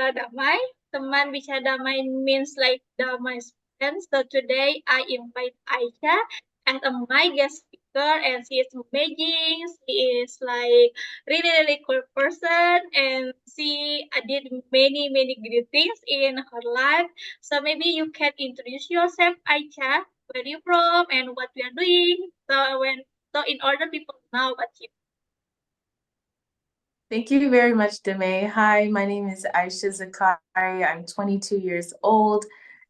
Bicara Damay. Teman Bicara Damay means like Damai friends. So today I invite Aicha as my guest speaker, and she is amazing. She is like really cool person, and she did many good things in her life. So maybe you can introduce yourself, Aicha, where you from and what you are doing. So in order people know about you. Thank you very much, Damay. Hi, my name is Aicha Zakari. I'm 22 years old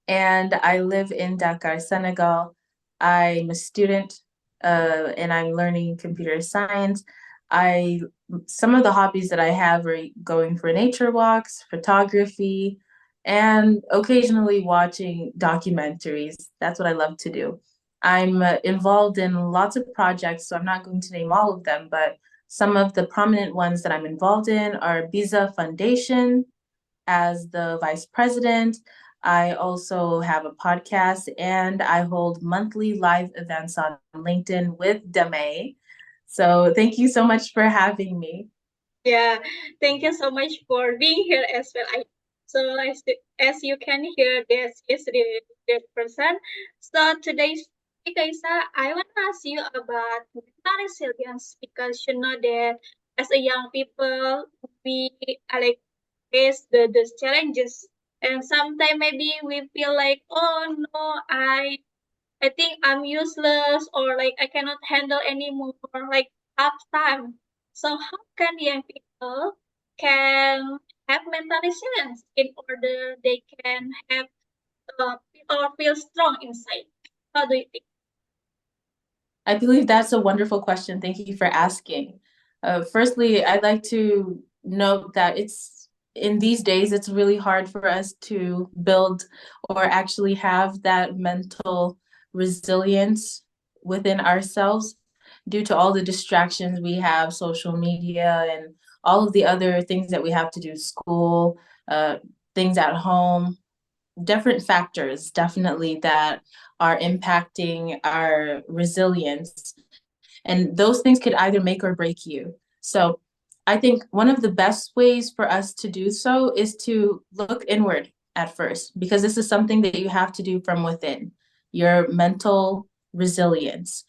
and I live in Dakar, Senegal. I'm a student and I'm learning computer science. I Some of the hobbies that I have are going for nature walks, photography, and occasionally watching documentaries. That's what I love to do. I'm involved in lots of projects, so I'm not going to name all of them, but some of the prominent ones that I'm involved in are Biza Foundation as the vice president. I also have a podcast and I hold monthly live events on LinkedIn with Damay. So thank you so much for having me. Yeah, thank you so much for being here as well. As you can hear, this is really good person. So today's topic, Isa, I want to ask you about mental resilience because you know that as a young people, we like face the challenges, and sometimes maybe we feel like, oh no, I think I'm useless or like I cannot handle anymore, like tough time. So how can young people can have mental resilience in order they can have or feel strong inside? How do you think? I believe that's a wonderful question. Thank you for asking. Firstly, I'd like to note that it's in these days, it's really hard for us to build or actually have that mental resilience within ourselves due to all the distractions we have, social media, and all of the other things that we have to do, school, uh, things at home, different factors definitely that are impacting our resilience. And those things could either make or break you. So I think one of the best ways for us to do so is to look inward at first, because this is something that you have to do from within your mental resilience.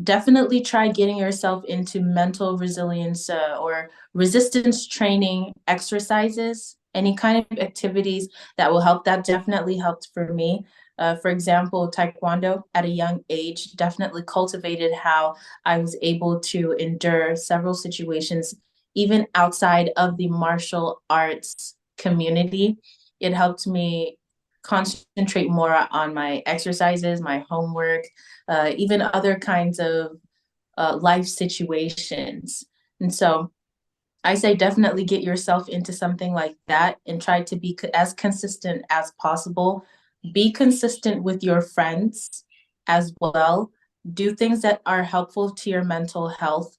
Definitely try getting yourself into mental resilience or resistance training exercises, any kind of activities that will help. That definitely helped for me. For example, Taekwondo at a young age definitely cultivated how I was able to endure several situations, even outside of the martial arts community. It helped me concentrate more on my exercises, my homework, even other kinds of life situations. And so I say definitely get yourself into something like that and try to be as consistent as possible. Be consistent with your friends as well. Do things that are helpful to your mental health.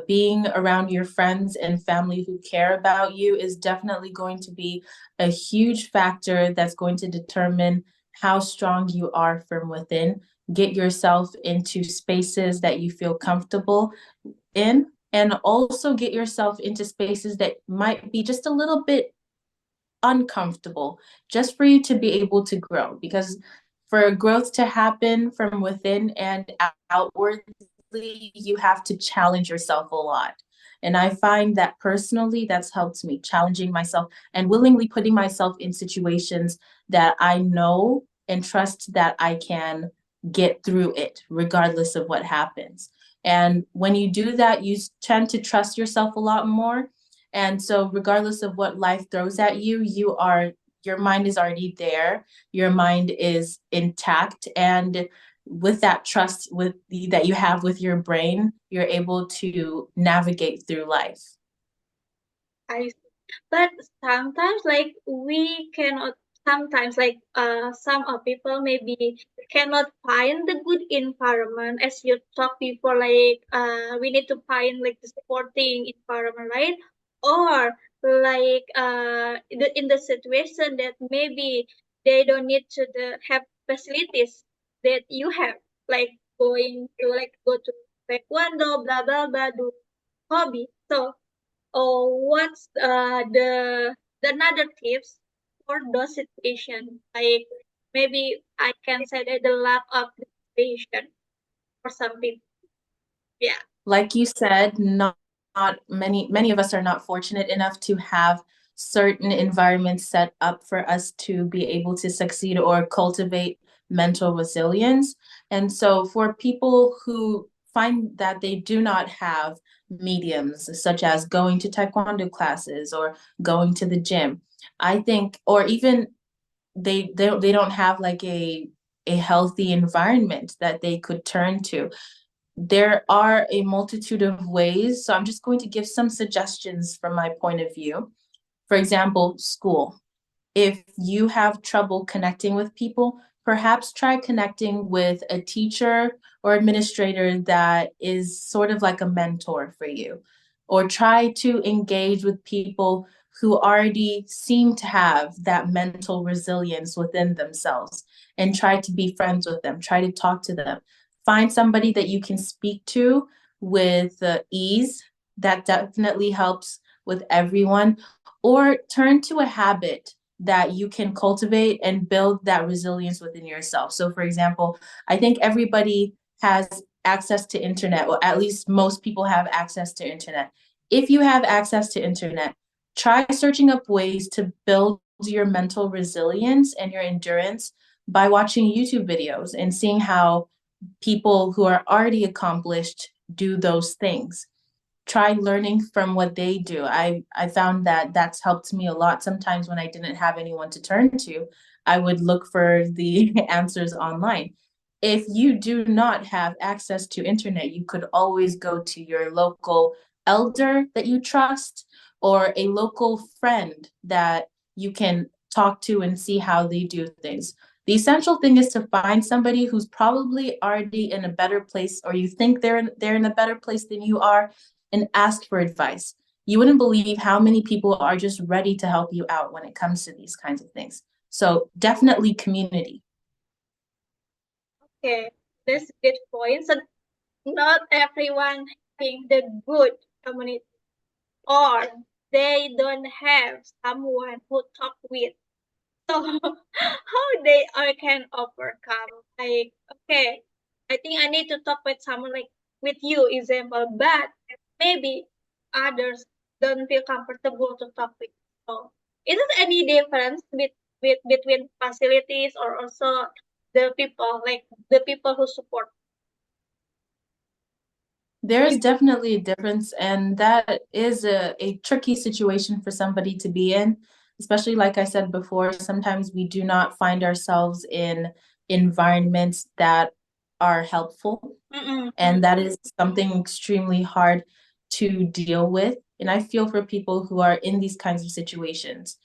Being around your friends and family who care about you is definitely going to be a huge factor that's going to determine how strong you are from within. Get yourself into spaces that you feel comfortable in, and also get yourself into spaces that might be just a little bit uncomfortable, just for you to be able to grow. Because for growth to happen from within and outwardly, you have to challenge yourself a lot. And I find that personally, that's helped me challenging myself and willingly putting myself in situations that I know and trust that I can get through it, regardless of what happens. And when you do that, you tend to trust yourself a lot more. And so regardless of what life throws at you, your mind is already there. Your mind is intact. And with that trust that you have with your brain, you're able to navigate through life. I But sometimes like we cannot sometimes like some of people maybe cannot find the good environment as you talked before, like we need to find like the supporting environment, right? Or like in the situation that maybe they don't need to have facilities that you have, like going to like go to taekwondo, blah, do hobby. So, oh, what's the another tips for those situations, like maybe I can say that the lack of motivation for some people. Yeah. Like you said, not many of us are not fortunate enough to have certain environments set up for us to be able to succeed or cultivate mental resilience. And so for people who find that they do not have mediums such as going to taekwondo classes or going to the gym, I think, or even they don't have like a healthy environment that they could turn to, there are a multitude of ways. So I'm just going to give some suggestions from my point of view. For example, school. If you have trouble connecting with people, perhaps try connecting with a teacher or administrator that is sort of like a mentor for you. Or try to engage with people who already seem to have that mental resilience within themselves and try to be friends with them, try to talk to them. Find somebody that you can speak to with ease. That definitely helps with everyone. Or turn to a habit that you can cultivate and build that resilience within yourself. So for example, I think everybody has access to internet, or at least most people have access to internet. If you have access to internet, try searching up ways to build your mental resilience and your endurance by watching YouTube videos and seeing how people who are already accomplished do those things. Try learning from what they do. I found that that's helped me a lot. Sometimes when I didn't have anyone to turn to, I would look for the answers online. If you do not have access to internet, you could always go to your local elder that you trust or a local friend that you can talk to and see how they do things. The essential thing is to find somebody who's probably already in a better place, or you think they're in a better place than you are, and ask for advice. You wouldn't believe how many people are just ready to help you out when it comes to these kinds of things. So definitely community. Okay. That's good point. So not everyone having the good community, or they don't have someone who talk with. So how they are can overcome, like, okay, I think I need to talk with someone, like with you example, but maybe others don't feel comfortable to talk with. So is there any difference between facilities or also the people, like the people who support? There is definitely a difference, and that is a tricky situation for somebody to be in, especially like I said before, sometimes we do not find ourselves in environments that are helpful. Mm-mm. And that is something extremely hard to deal with. And I feel for people who are in these kinds of situations.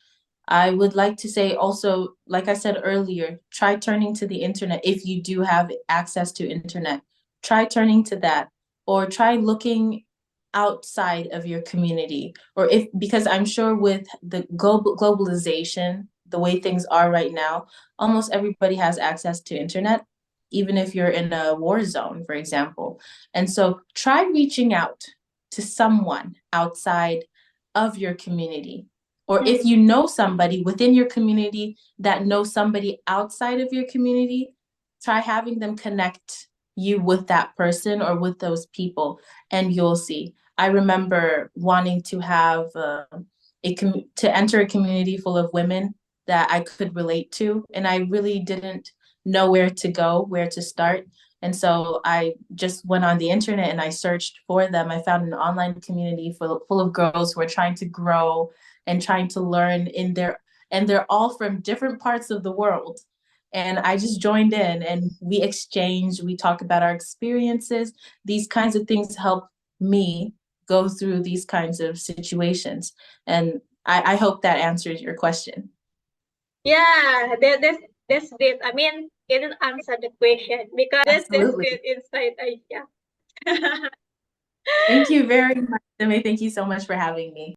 I would like to say also, like I said earlier, try turning to the internet if you do have access to internet. Try turning to that, or try looking outside of your community. Or if, because I'm sure with the globalization, the way things are right now, almost everybody has access to internet, even if you're in a war zone, for example. And so try reaching out to someone outside of your community, or if you know somebody within your community that knows somebody outside of your community, try having them connect you with that person or with those people, and you'll see. I remember wanting to have to enter a community full of women that I could relate to, and I really didn't know where to go, where to start. And so I just went on the internet and I searched for them. I found an online community full of girls who are trying to grow and trying to learn in their, and they're all from different parts of the world. And I just joined in and we exchanged, we talk about our experiences. These kinds of things help me go through these kinds of situations. And I hope that answers your question. Yeah, that's great. I mean, it didn't answer the question because that's Absolutely. great insight, Aisha. Thank you very much, Demi. Thank you so much for having me.